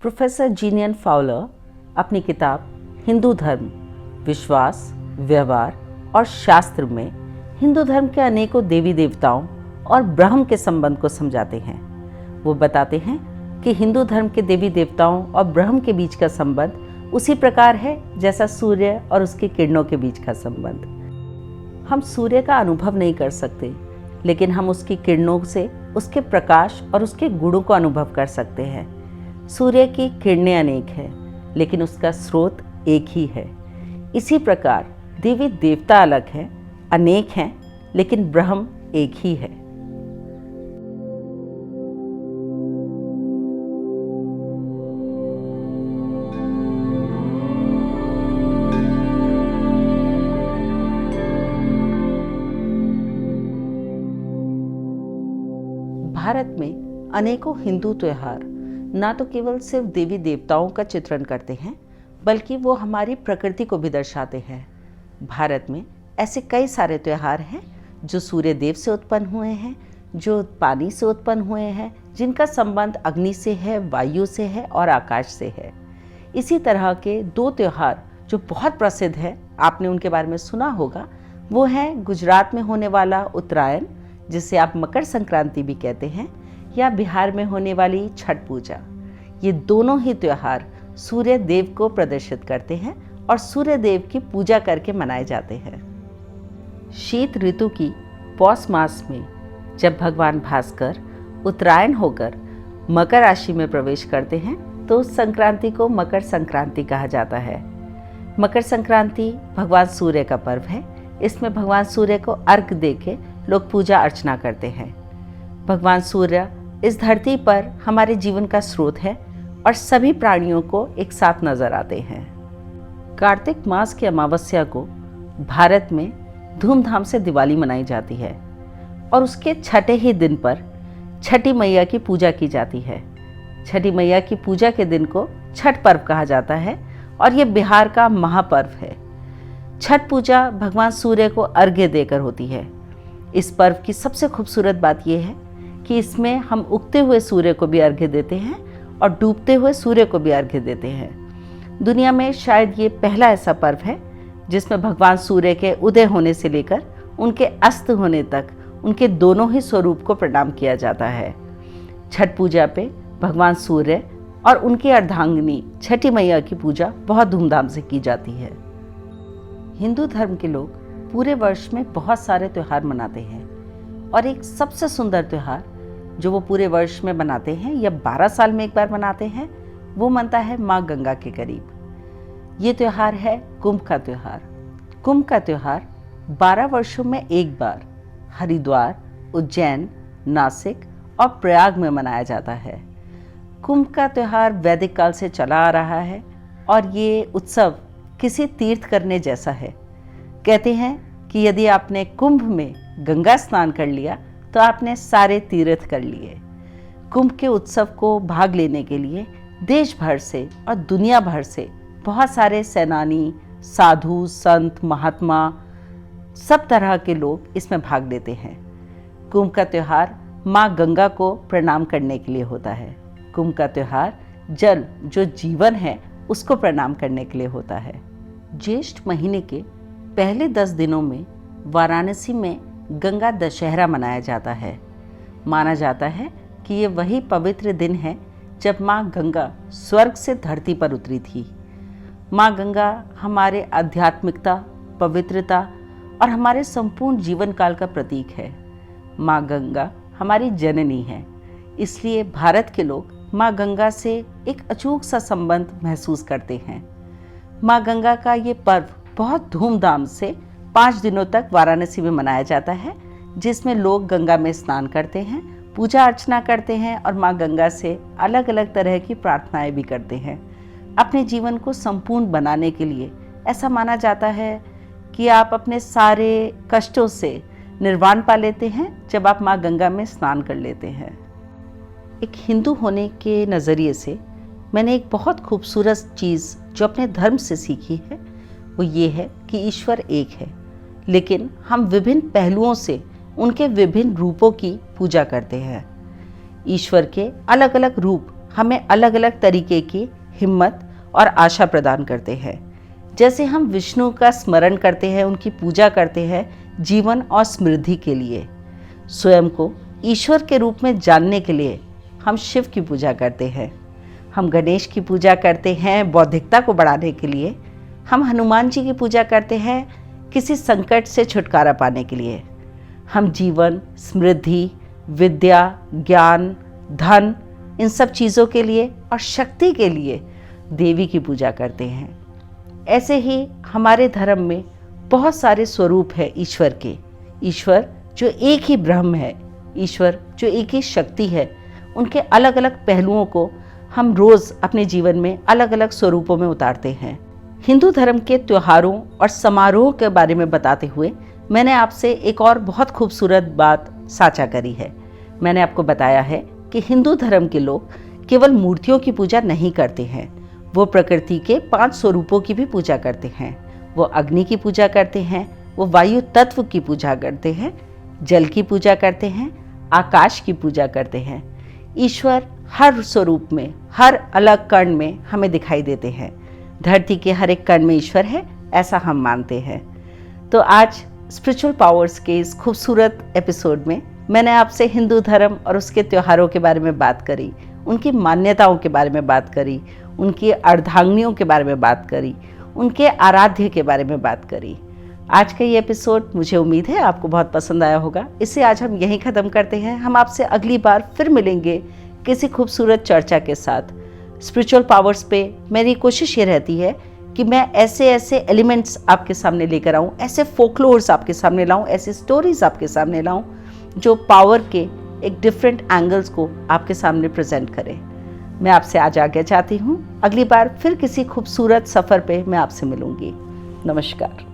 Professor जीनियन Fowler अपनी किताब हिंदू धर्म, विश्वास, व्यवहार और शास्त्र में हिंदू धर्म के अनेकों देवी देवताओं और ब्रह्म के संबंध को समझाते हैं। वो बताते हैं कि हिंदू धर्म के देवी देवताओं और ब्रह्म के बीच का संबंध उसी प्रकार है जैसा सूर्य और उसकी किरणों के बीच का संबंध। हम सूर्य का अनुभव नहीं कर सकते, लेकिन हम उसकी किरणों से उसके प्रकाश और उसके गुणों को अनुभव कर सकते हैं। सूर्य की किरणें अनेक हैं, लेकिन उसका स्रोत एक ही है। इसी प्रकार देवी देवता अलग हैं, अनेक हैं, लेकिन ब्रह्म एक ही है। भारत में अनेकों हिंदू त्योहार ना तो केवल सिर्फ देवी देवताओं का चित्रण करते हैं, बल्कि वो हमारी प्रकृति को भी दर्शाते हैं। भारत में ऐसे कई सारे त्योहार हैं जो सूर्य देव से उत्पन्न हुए हैं, जो पानी से उत्पन्न हुए हैं, जिनका संबंध अग्नि से है, वायु से है और आकाश से है। इसी तरह के दो त्योहार जो बहुत प्रसिद्ध है, आपने उनके बारे में सुना होगा, वो हैं गुजरात में होने वाला उत्तरायण, जिसे आप मकर संक्रांति भी कहते हैं, या बिहार में होने वाली छठ पूजा। ये दोनों ही त्योहार सूर्य देव को प्रदर्शित करते हैं और सूर्य देव की पूजा करके मनाए जाते हैं। शीत ऋतु की पौष मास में जब भगवान भास्कर उत्तरायण होकर मकर राशि में प्रवेश करते हैं, तो उस संक्रांति को मकर संक्रांति कहा जाता है। मकर संक्रांति भगवान सूर्य का पर्व है। इसमें भगवान सूर्य को अर्घ देके लोग पूजा अर्चना करते हैं। भगवान सूर्य इस धरती पर हमारे जीवन का स्रोत है और सभी प्राणियों को एक साथ नजर आते हैं। कार्तिक मास की अमावस्या को भारत में धूमधाम से दिवाली मनाई जाती है और उसके छठे ही दिन पर छठी मैया की पूजा की जाती है। छठी मैया की पूजा के दिन को छठ पर्व कहा जाता है और ये बिहार का महापर्व है। छठ पूजा भगवान सूर्य को अर्घ्य देकर होती है। इस पर्व की सबसे खूबसूरत बात यह है कि इसमें हम उगते हुए सूर्य को भी अर्घ्य देते हैं और डूबते हुए सूर्य को भी अर्घ्य देते हैं। दुनिया में शायद ये पहला ऐसा पर्व है जिसमें भगवान सूर्य के उदय होने से लेकर उनके अस्त होने तक उनके दोनों ही स्वरूप को प्रणाम किया जाता है। छठ पूजा पे भगवान सूर्य और उनकी अर्धांगिनी छठी मैया की पूजा बहुत धूमधाम से की जाती है। हिंदू धर्म के लोग पूरे वर्ष में बहुत सारे त्यौहार मनाते हैं और एक सबसे सुंदर त्यौहार जो वो पूरे वर्ष में मनाते हैं या 12 साल में एक बार मनाते हैं, वो मनता है माँ गंगा के करीब। ये त्यौहार है कुंभ का त्यौहार। कुंभ का त्यौहार 12 वर्षों में एक बार हरिद्वार, उज्जैन, नासिक और प्रयाग में मनाया जाता है। कुंभ का त्यौहार वैदिक काल से चला आ रहा है और ये उत्सव किसी तीर्थ करने जैसा है। कहते हैं कि यदि आपने कुंभ में गंगा स्नान कर लिया तो आपने सारे तीर्थ कर लिए। कुंभ के उत्सव को भाग लेने के लिए देश भर से और दुनिया भर से बहुत सारे सेनानी, साधु, संत, महात्मा, सब तरह के लोग इसमें भाग लेते हैं। कुंभ का त्यौहार माँ गंगा को प्रणाम करने के लिए होता है। कुंभ का त्यौहार जल जो जीवन है उसको प्रणाम करने के लिए होता है। ज्येष्ठ महीने के पहले 10 दिनों में वाराणसी में गंगा दशहरा मनाया जाता है। माना जाता है कि ये वही पवित्र दिन है जब माँ गंगा स्वर्ग से धरती पर उतरी थी। माँ गंगा हमारे आध्यात्मिकता, पवित्रता और हमारे संपूर्ण जीवन काल का प्रतीक है। माँ गंगा हमारी जननी है, इसलिए भारत के लोग माँ गंगा से एक अचूक सा संबंध महसूस करते हैं। माँ गंगा का ये पर्व बहुत धूमधाम से 5 दिनों तक वाराणसी में मनाया जाता है, जिसमें लोग गंगा में स्नान करते हैं, पूजा अर्चना करते हैं और माँ गंगा से अलग अलग तरह की प्रार्थनाएं भी करते हैं। अपने जीवन को संपूर्ण बनाने के लिए ऐसा माना जाता है कि आप अपने सारे कष्टों से निर्वाण पा लेते हैं जब आप माँ गंगा में स्नान कर लेते हैं। एक हिंदू होने के नज़रिए से मैंने एक बहुत खूबसूरत चीज़ जो अपने धर्म से सीखी है, वो ये है कि ईश्वर एक है, लेकिन हम विभिन्न पहलुओं से उनके विभिन्न रूपों की पूजा करते हैं। ईश्वर के अलग अलग रूप हमें अलग अलग तरीके की हिम्मत और आशा प्रदान करते हैं। जैसे हम विष्णु का स्मरण करते हैं, उनकी पूजा करते हैं जीवन और समृद्धि के लिए, स्वयं को ईश्वर के रूप में जानने के लिए हम शिव की पूजा करते हैं, हम गणेश की पूजा करते हैं बौद्धिकता को बढ़ाने के लिए, हम हनुमान जी की पूजा करते हैं किसी संकट से छुटकारा पाने के लिए, हम जीवन, समृद्धि, विद्या, ज्ञान, धन, इन सब चीज़ों के लिए और शक्ति के लिए देवी की पूजा करते हैं। ऐसे ही हमारे धर्म में बहुत सारे स्वरूप है ईश्वर के। ईश्वर जो एक ही ब्रह्म है, ईश्वर जो एक ही शक्ति है, उनके अलग अलग पहलुओं को हम रोज़ अपने जीवन में अलग अलग स्वरूपों में उतारते हैं। हिंदू धर्म के त्योहारों और समारोह के बारे में बताते हुए मैंने आपसे एक और बहुत खूबसूरत बात साझा करी है। मैंने आपको बताया है कि हिंदू धर्म के लोग केवल मूर्तियों की पूजा नहीं करते हैं, वो प्रकृति के 5 स्वरूपों की भी पूजा करते हैं। वो अग्नि की पूजा करते हैं, वो वायु तत्व की पूजा करते हैं, जल की पूजा करते हैं, आकाश की पूजा करते हैं। ईश्वर हर स्वरूप में, हर अलग कण में हमें दिखाई देते हैं। धरती के हर एक कण में ईश्वर है, ऐसा हम मानते हैं। तो आज स्पिरिचुअल पावर्स के इस खूबसूरत एपिसोड में मैंने आपसे हिंदू धर्म और उसके त्योहारों के बारे में बात करी, उनकी मान्यताओं के बारे में बात करी, उनकी अर्धांगिनियों के बारे में बात करी, उनके आराध्य के बारे में बात करी। आज का ये एपिसोड मुझे उम्मीद है आपको बहुत पसंद आया होगा। इसे आज हम यहीं ख़त्म करते हैं। हम आपसे अगली बार फिर मिलेंगे किसी खूबसूरत चर्चा के साथ। स्पिरिचुअल पावर्स पे मेरी कोशिश ये रहती है कि मैं ऐसे एलिमेंट्स आपके सामने लेकर आऊँ, ऐसे फोकलोर्स आपके सामने लाऊँ, ऐसे स्टोरीज आपके सामने लाऊँ जो पावर के एक डिफरेंट एंगल्स को आपके सामने प्रेजेंट करें। मैं आपसे आज आज्ञा चाहती हूँ। अगली बार फिर किसी खूबसूरत सफ़र पे मैं आपसे मिलूँगी। नमस्कार।